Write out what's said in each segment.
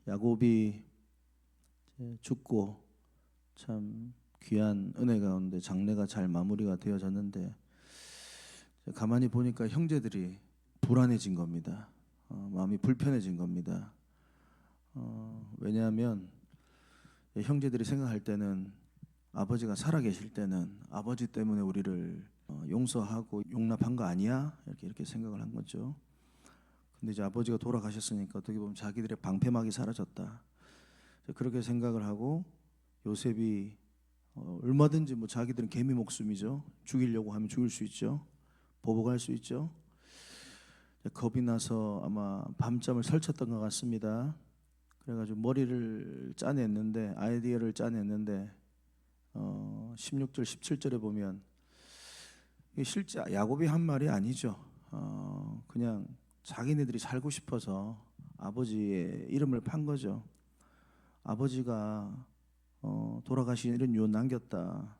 야곱이 죽고 참 귀한 은혜 가운데 장례가 잘 마무리가 되어졌는데 가만히 보니까 형제들이 불안해진 겁니다. 마음이 불편해진 겁니다. 왜냐하면 형제들이 생각할 때는 아버지가 살아계실 때는 아버지 때문에 우리를 용서하고 용납한 거 아니야? 이렇게 생각을 한 거죠. 근데 이제 아버지가 돌아가셨으니까 어떻게 보면 자기들의 방패막이 사라졌다. 그렇게 생각을 하고 요셉이 얼마든지 뭐 자기들은 개미 목숨이죠. 죽이려고 하면 죽일 수 있죠. 보복할 수 있죠. 겁이 나서 아마 밤잠을 설쳤던 것 같습니다. 그래가지고 머리를 짜냈는데 아이디어를 짜냈는데 16절 17절에 보면 이게 실제 야곱이 한 말이 아니죠. 그냥 자기네들이 살고 싶어서 아버지의 이름을 판 거죠. 아버지가 돌아가신 이런 유언 남겼다.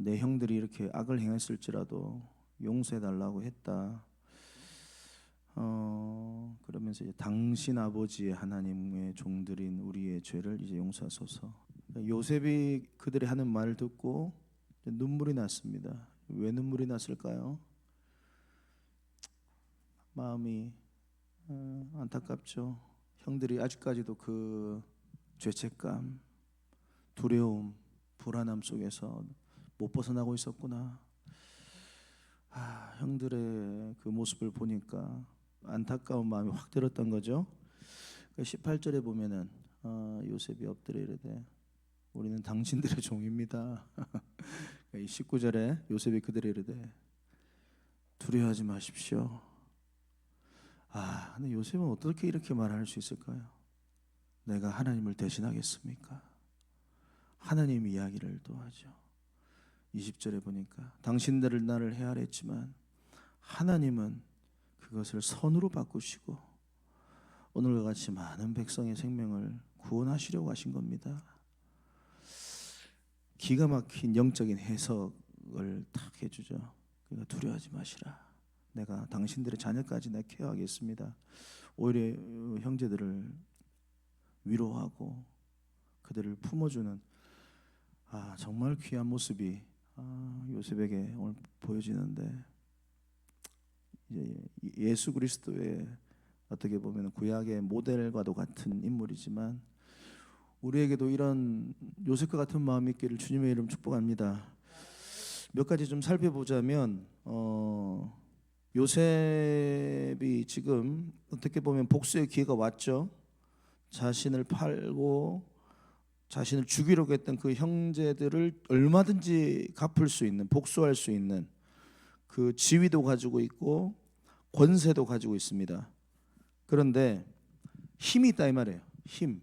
내 형들이 이렇게 악을 행했을지라도 용서해달라고 했다. 그러면서 이제 당신 아버지의 하나님의 종들인 우리의 죄를 이제 용서하소서. 요셉이 그들이 하는 말을 듣고 눈물이 났습니다. 왜 눈물이 났을까요? 마음이 안타깝죠. 형들이 아직까지도 그 죄책감, 두려움, 불안함 속에서 못 벗어나고 있었구나. 형들의 그 모습을 보니까 안타까운 마음이 확 들었던 거죠. 18절에 보면은 요셉이 엎드려 이르되 우리는 당신들의 종입니다. 19절에 요셉이 그들에게 이르되 두려워하지 마십시오. 근데 요셉은 어떻게 이렇게 말할 수 있을까요? 내가 하나님을 대신하겠습니까? 하나님 이야기를 또 하죠. 20절에 보니까 당신들을 나를 헤아렸지만 하나님은 그것을 선으로 바꾸시고 오늘과 같이 많은 백성의 생명을 구원하시려고 하신 겁니다. 기가 막힌 영적인 해석을 딱 해주죠. 그러니까 두려워하지 마시라. 내가 당신들의 자녀까지 내가 케어하겠습니다. 오히려 형제들을 위로하고 그들을 품어주는 정말 귀한 모습이 요셉에게 오늘 보여지는데 이제 예수 그리스도의 어떻게 보면 구약의 모델과도 같은 인물이지만 우리에게도 이런 요셉과 같은 마음이 있기를 주님의 이름 축복합니다. 몇 가지 좀 살펴보자면 요셉이 지금 어떻게 보면 복수의 기회가 왔죠. 자신을 팔고 자신을 죽이려고 했던 그 형제들을 얼마든지 갚을 수 있는, 복수할 수 있는 그 지위도 가지고 있고 권세도 가지고 있습니다. 그런데 힘이 있다 이 말이에요. 힘.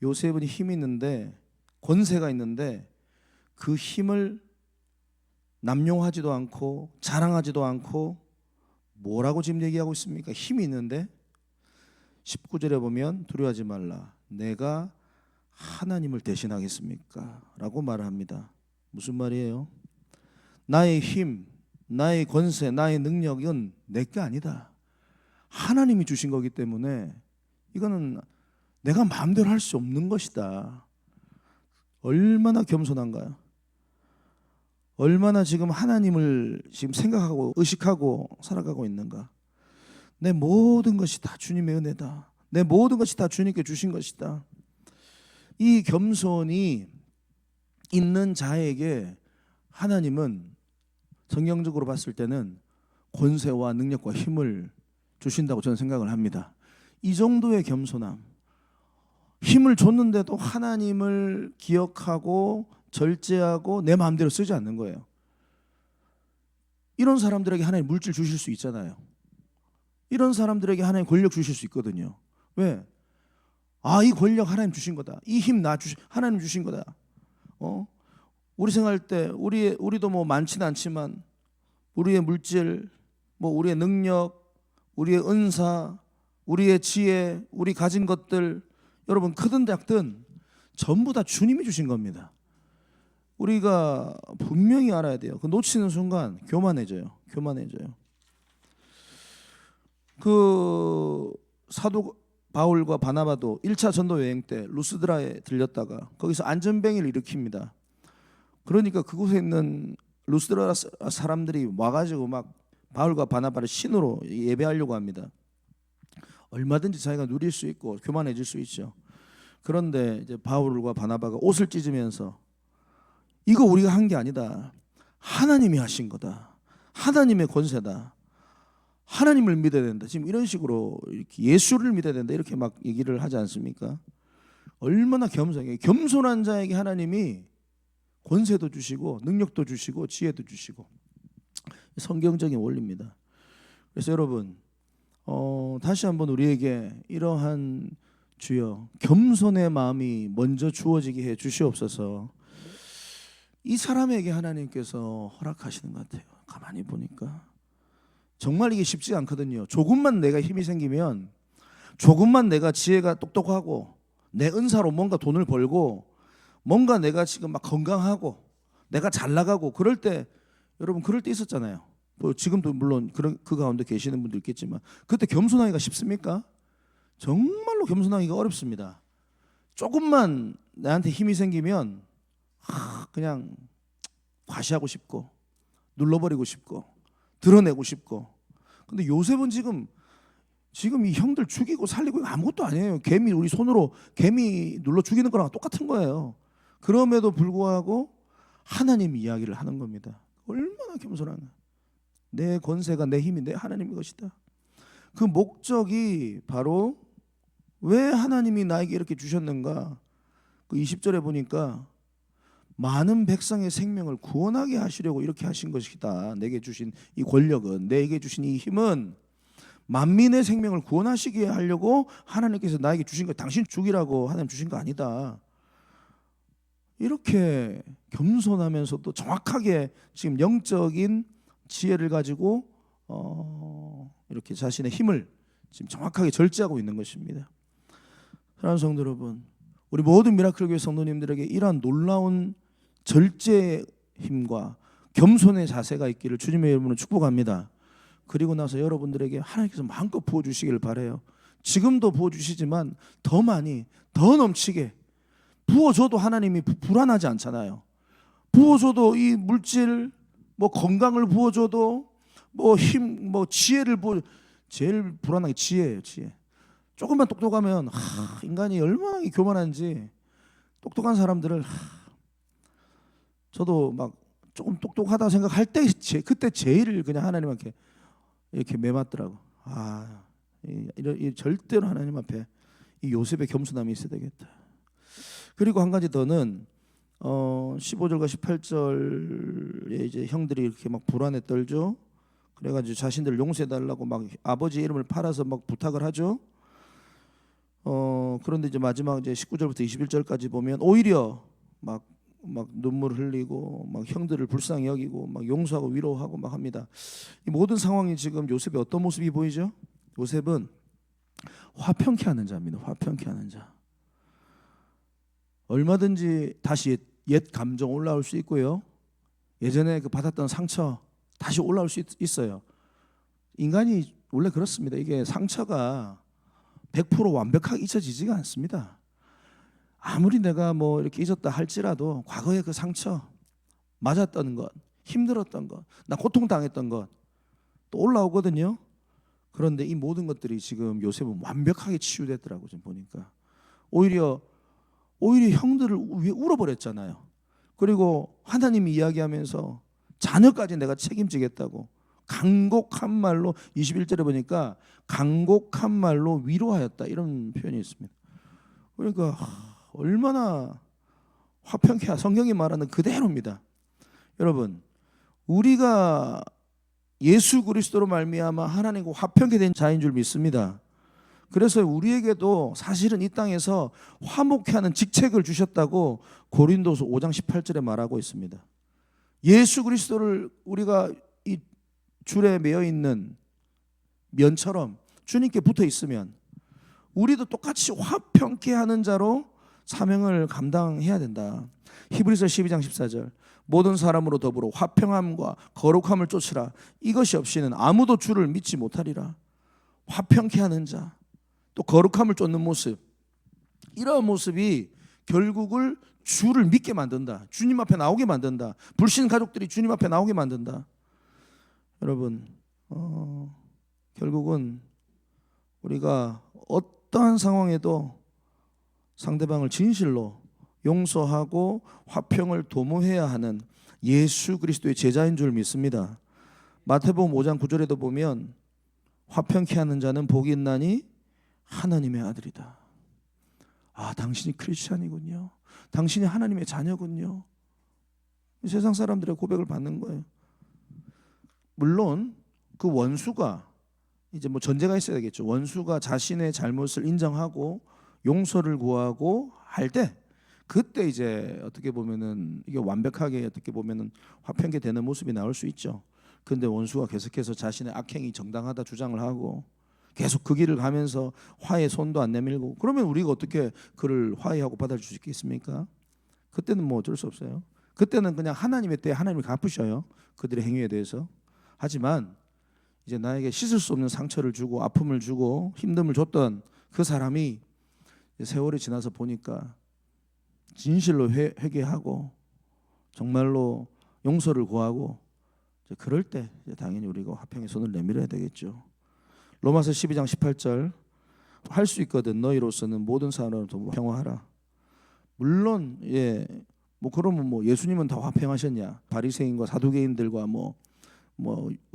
요셉은 힘이 있는데 권세가 있는데 그 힘을 남용하지도 않고 자랑하지도 않고 뭐라고 지금 얘기하고 있습니까? 힘이 있는데 19절에 보면 두려워하지 말라. 내가 하나님을 대신하겠습니까? 라고 말을 합니다. 무슨 말이에요? 나의 힘, 나의 권세, 나의 능력은 내게 아니다. 하나님이 주신 거기 때문에 이거는 내가 마음대로 할 수 없는 것이다. 얼마나 겸손한가요? 얼마나 지금 하나님을 지금 생각하고 의식하고 살아가고 있는가? 내 모든 것이 다 주님의 은혜다. 내 모든 것이 다 주님께 주신 것이다. 이 겸손이 있는 자에게 하나님은 성경적으로 봤을 때는 권세와 능력과 힘을 주신다고 저는 생각을 합니다. 이 정도의 겸손함, 힘을 줬는데도 하나님을 기억하고 절제하고 내 마음대로 쓰지 않는 거예요. 이런 사람들에게 하나님 물질 주실 수 있잖아요. 이런 사람들에게 하나님 권력 주실 수 있거든요. 왜? 이 권력 하나님 주신 거다. 이 힘 하나님 주신 거다. 우리 생활 때 우리도 뭐 많지는 않지만 우리의 물질, 뭐 우리의 능력, 우리의 은사, 우리의 지혜, 우리 가진 것들 여러분 크든 작든 전부 다 주님이 주신 겁니다. 우리가 분명히 알아야 돼요. 그 놓치는 순간 교만해져요. 그 사도 바울과 바나바도 1차 전도 여행 때 루스드라에 들렸다가 거기서 안전뱅이를 일으킵니다. 그러니까 그곳에 있는 루스드라 사람들이 와가지고 막 바울과 바나바를 신으로 예배하려고 합니다. 얼마든지 자기가 누릴 수 있고 교만해질 수 있죠. 그런데 이제 바울과 바나바가 옷을 찢으면서 이거 우리가 한 게 아니다. 하나님이 하신 거다. 하나님의 권세다. 하나님을 믿어야 된다. 지금 이런 식으로 이렇게 예수를 믿어야 된다. 이렇게 막 얘기를 하지 않습니까? 얼마나 겸손해. 겸손한 자에게 하나님이 권세도 주시고 능력도 주시고 지혜도 주시고 성경적인 원리입니다. 그래서 여러분 다시 한번 우리에게 이러한 주여 겸손의 마음이 먼저 주어지게 해 주시옵소서. 이 사람에게 하나님께서 허락하시는 것 같아요. 가만히 보니까 정말 이게 쉽지 않거든요. 조금만 내가 힘이 생기면, 조금만 내가 지혜가 똑똑하고 내 은사로 뭔가 돈을 벌고 뭔가 내가 지금 막 건강하고 내가 잘 나가고 그럴 때, 여러분 그럴 때 있었잖아요. 뭐 지금도 물론 그 가운데 계시는 분들 있겠지만 그때 겸손하기가 쉽습니까? 정말로 겸손하기가 어렵습니다. 조금만 나한테 힘이 생기면 그냥 과시하고 싶고 눌러버리고 싶고 드러내고 싶고. 근데 요셉은 지금 이 형들 죽이고 살리고 아무것도 아니에요. 개미, 우리 손으로 개미 눌러 죽이는 거랑 똑같은 거예요. 그럼에도 불구하고 하나님 이야기를 하는 겁니다. 얼마나 겸손한가. 내 권세가, 내 힘이 내 하나님의 것이다. 그 목적이 바로 왜 하나님이 나에게 이렇게 주셨는가. 그 20절에 보니까 많은 백성의 생명을 구원하게 하시려고 이렇게 하신 것이다. 내게 주신 이 권력은, 내게 주신 이 힘은 만민의 생명을 구원하시게 하려고 하나님께서 나에게 주신 거, 당신 죽이라고 하나님 주신 거 아니다. 이렇게 겸손하면서도 정확하게 지금 영적인 지혜를 가지고 이렇게 자신의 힘을 지금 정확하게 절제하고 있는 것입니다. 사랑하는 성도 여러분, 우리 모든 미라클 교회 성도님들에게 이러한 놀라운 절제의 힘과 겸손의 자세가 있기를 주님의 이름으로 축복합니다. 그리고 나서 여러분들에게 하나님께서 마음껏 부어주시기를 바라요. 지금도 부어주시지만 더 많이, 더 넘치게 부어줘도 하나님이 불안하지 않잖아요. 부어줘도 이 물질, 뭐 건강을 부어줘도 뭐 힘, 뭐 지혜를 제일 불안한 게 지혜예요. 지혜. 조금만 똑똑하면 인간이 얼마나 교만한지. 똑똑한 사람들을 저도 막 조금 똑똑하다 생각할 때 그때 제일 그냥 하나님한테 이렇게 매맞더라고. 이 절대로 하나님 앞에 이 요셉의 겸손함이 있어야 되겠다. 그리고 한 가지 더는 15절과 18절에 이제 형들이 이렇게 막 불안에 떨죠. 그래가지고 자신들 용서해달라고 막 아버지 이름을 팔아서 막 부탁을 하죠. 그런데 이제 마지막 이제 19절부터 21절까지 보면 오히려 막 눈물 흘리고 막 형들을 불쌍히 여기고 막 용서하고 위로하고 막 합니다. 이 모든 상황이 지금 요셉의 어떤 모습이 보이죠? 요셉은 화평케 하는 자입니다. 화평케 하는 자. 얼마든지 다시 옛 감정 올라올 수 있고요. 예전에 그 받았던 상처 다시 올라올 수 있어요. 인간이 원래 그렇습니다. 이게 상처가 100% 완벽하게 잊혀지지가 않습니다. 아무리 내가 뭐 이렇게 잊었다 할지라도 과거의 그 상처, 맞았던 것, 힘들었던 것, 나 고통당했던 것 또 올라오거든요. 그런데 이 모든 것들이 지금 요셉은 완벽하게 치유됐더라고요. 지금 보니까 오히려 형들을 위해 울어버렸잖아요. 그리고 하나님이 이야기하면서 자녀까지 내가 책임지겠다고 간곡한 말로 21절에 보니까 간곡한 말로 위로하였다 이런 표현이 있습니다. 그러니까 얼마나 화평케, 성경이 말하는 그대로입니다. 여러분, 우리가 예수 그리스도로 말미암아 하나님과 화평케 된 자인 줄 믿습니다. 그래서 우리에게도 사실은 이 땅에서 화목케 하는 직책을 주셨다고 고린도서 5장 18절에 말하고 있습니다. 예수 그리스도를 우리가 이 줄에 매여 있는 면처럼 주님께 붙어 있으면 우리도 똑같이 화평케 하는 자로 사명을 감당해야 된다. 히브리서 12장 14절 모든 사람으로 더불어 화평함과 거룩함을 쫓으라. 이것이 없이는 아무도 주를 믿지 못하리라. 화평케 하는 자, 또 거룩함을 쫓는 모습, 이러한 모습이 결국을 주를 믿게 만든다. 주님 앞에 나오게 만든다. 불신 가족들이 주님 앞에 나오게 만든다. 여러분, 결국은 우리가 어떠한 상황에도 상대방을 진실로 용서하고 화평을 도모해야 하는 예수 그리스도의 제자인 줄 믿습니다. 마태복음 5장 9절에도 보면 화평케 하는 자는 복이 있나니 하나님의 아들이다. 아, 당신이 크리스찬이군요. 당신이 하나님의 자녀군요. 세상 사람들의 고백을 받는 거예요. 물론 그 원수가 이제 뭐 전제가 있어야 되겠죠. 원수가 자신의 잘못을 인정하고 용서를 구하고 할 때, 그때 이제 어떻게 보면은 이게 완벽하게 어떻게 보면은 화평케 되는 모습이 나올 수 있죠. 근데 원수가 계속해서 자신의 악행이 정당하다 주장을 하고 계속 그 길을 가면서 화해 손도 안 내밀고, 그러면 우리가 어떻게 그를 화해하고 받아줄 수 있겠습니까? 그때는 뭐 어쩔 수 없어요. 그때는 그냥 하나님의 때에 하나님이 갚으셔요, 그들의 행위에 대해서. 하지만 이제 나에게 씻을 수 없는 상처를 주고 아픔을 주고 힘듦을 줬던 그 사람이 세월이 지나서 보니까 진실로 회개하고 정말로 용서를 구하고, 그럴 때 당연히 우리가 화평의 손을 내밀어야 되겠죠. 로마서 12장 18절, 할 수 있거든 너희로서는 모든 사람을 평화하라. 물론 뭐 그러면 뭐 예수님은 다 화평하셨냐? 바리새인과 사두개인들과 뭐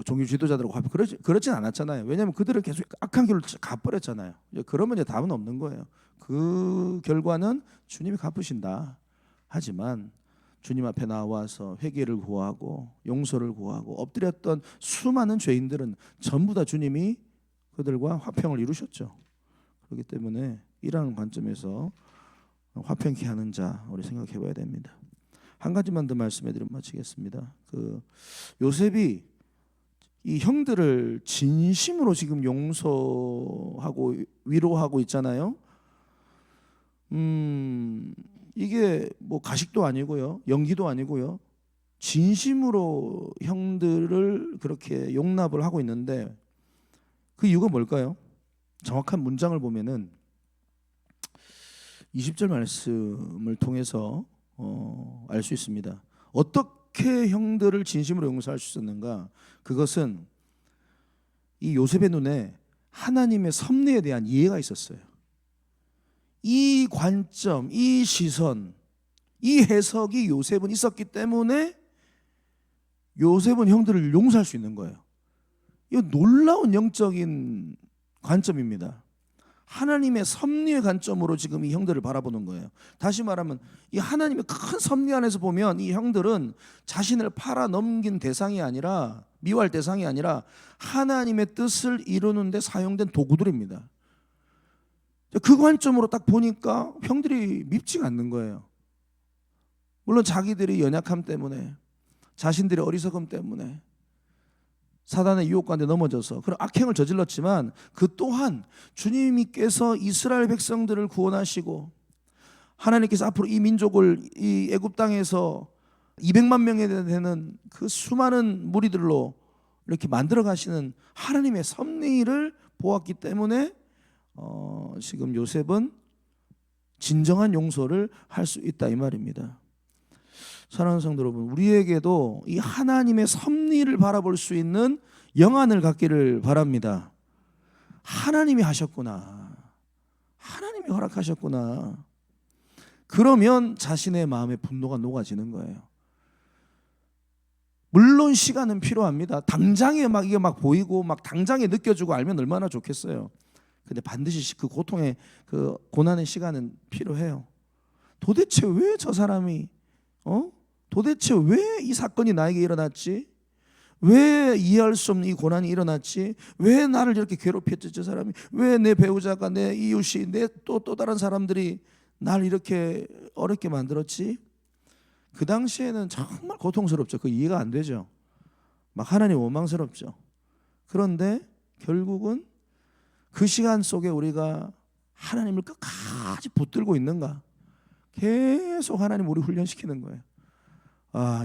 종교 지도자들과 화평, 그렇진 않았잖아요. 왜냐하면 그들은 계속 악한 길로 가버렸잖아요. 그러면 이제 답은 없는 거예요. 그 결과는 주님이 갚으신다. 하지만 주님 앞에 나와서 회개를 구하고 용서를 구하고 엎드렸던 수많은 죄인들은 전부 다 주님이 그들과 화평을 이루셨죠. 그렇기 때문에 이러한 관점에서 화평케 하는 자 우리 생각해 봐야 됩니다. 한 가지만 더 말씀해 드리면 마치겠습니다. 그 요셉이 이 형들을 진심으로 지금 용서하고 위로하고 있잖아요. 이게 뭐 가식도 아니고요, 연기도 아니고요, 진심으로 형들을 그렇게 용납을 하고 있는데 그 이유가 뭘까요? 정확한 문장을 보면은 20절 말씀을 통해서 알 수 있습니다. 어떻게 형들을 진심으로 용서할 수 있었는가? 그것은 이 요셉의 눈에 하나님의 섭리에 대한 이해가 있었어요. 이 관점, 이 시선, 이 해석이 요셉은 있었기 때문에 요셉은 형들을 용서할 수 있는 거예요. 이거 놀라운 영적인 관점입니다. 하나님의 섭리의 관점으로 지금 이 형들을 바라보는 거예요. 다시 말하면 이 하나님의 큰 섭리 안에서 보면 이 형들은 자신을 팔아 넘긴 대상이 아니라, 미워할 대상이 아니라 하나님의 뜻을 이루는 데 사용된 도구들입니다. 그 관점으로 딱 보니까 형들이 밉지가 않는 거예요. 물론 자기들이 연약함 때문에, 자신들의 어리석음 때문에 사단의 유혹 가운데 넘어져서 그런 악행을 저질렀지만, 그 또한 주님께서 이스라엘 백성들을 구원하시고 하나님께서 앞으로 이 민족을 이 애굽 땅에서 200만 명에 되는 그 수많은 무리들로 이렇게 만들어 가시는 하나님의 섭리를 보았기 때문에 지금 요셉은 진정한 용서를 할 수 있다 이 말입니다. 사랑하는 성도 여러분, 우리에게도 이 하나님의 섭리를 바라볼 수 있는 영안을 갖기를 바랍니다. 하나님이 하셨구나, 하나님이 허락하셨구나. 그러면 자신의 마음의 분노가 녹아지는 거예요. 물론 시간은 필요합니다. 당장에 이게 막 보이고 막 당장에 느껴지고 알면 얼마나 좋겠어요. 근데 반드시 그 고통의 그 고난의 시간은 필요해요. 도대체 왜 저 사람이 도대체 왜 이 사건이 나에게 일어났지? 왜 이해할 수 없는 이 고난이 일어났지? 왜 나를 이렇게 괴롭혔지 저 사람이? 왜 내 배우자가, 내 이웃이, 내 또 다른 사람들이 나를 이렇게 어렵게 만들었지? 그 당시에는 정말 고통스럽죠. 그 이해가 안 되죠. 막 하나님 원망스럽죠. 그런데 결국은 그 시간 속에 우리가 하나님을 끝까지 붙들고 있는가? 계속 하나님 우리 훈련시키는 거예요.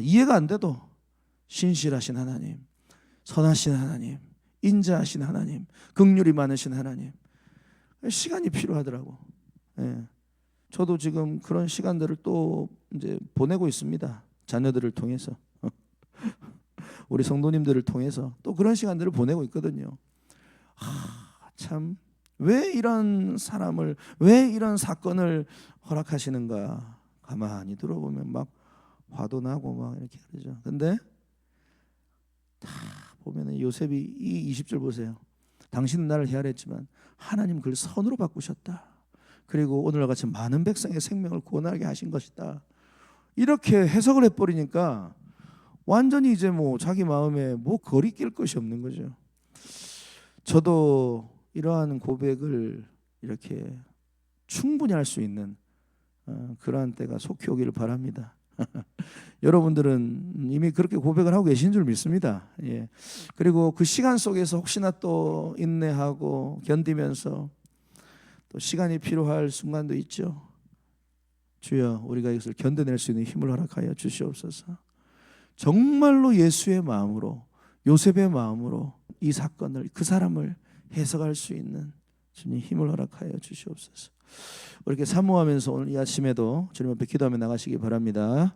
이해가 안 돼도 신실하신 하나님, 선하신 하나님, 인자하신 하나님, 긍휼이 많으신 하나님, 시간이 필요하더라고. 예. 저도 지금 그런 시간들을 또 이제 보내고 있습니다. 자녀들을 통해서, 우리 성도님들을 통해서 또 그런 시간들을 보내고 있거든요. 참, 왜 이런 사람을, 왜 이런 사건을 허락하시는가? 가만히 들어보면 막 화도 나고 막 이렇게 그러죠. 근데 다 보면은 요셉이 이 20절 보세요. 당신은 나를 헤아렸지만 하나님 그를 선으로 바꾸셨다. 그리고 오늘과 같이 많은 백성의 생명을 구원하게 하신 것이다. 이렇게 해석을 해버리니까 완전히 이제 뭐 자기 마음에 뭐 거리 낄 것이 없는 거죠. 저도 이러한 고백을 이렇게 충분히 할 수 있는 그러한 때가 속히 오기를 바랍니다. 여러분들은 이미 그렇게 고백을 하고 계신 줄 믿습니다. 예. 그리고 그 시간 속에서 혹시나 또 인내하고 견디면서 또 시간이 필요할 순간도 있죠. 주여, 우리가 이것을 견뎌낼 수 있는 힘을 허락하여 주시옵소서. 정말로 예수의 마음으로, 요셉의 마음으로 이 사건을, 그 사람을 해석할 수 있는 주님 힘을 허락하여 주시옵소서. 이렇게 사모하면서 오늘 이 아침에도 주님 앞에 기도하며 나가시기 바랍니다.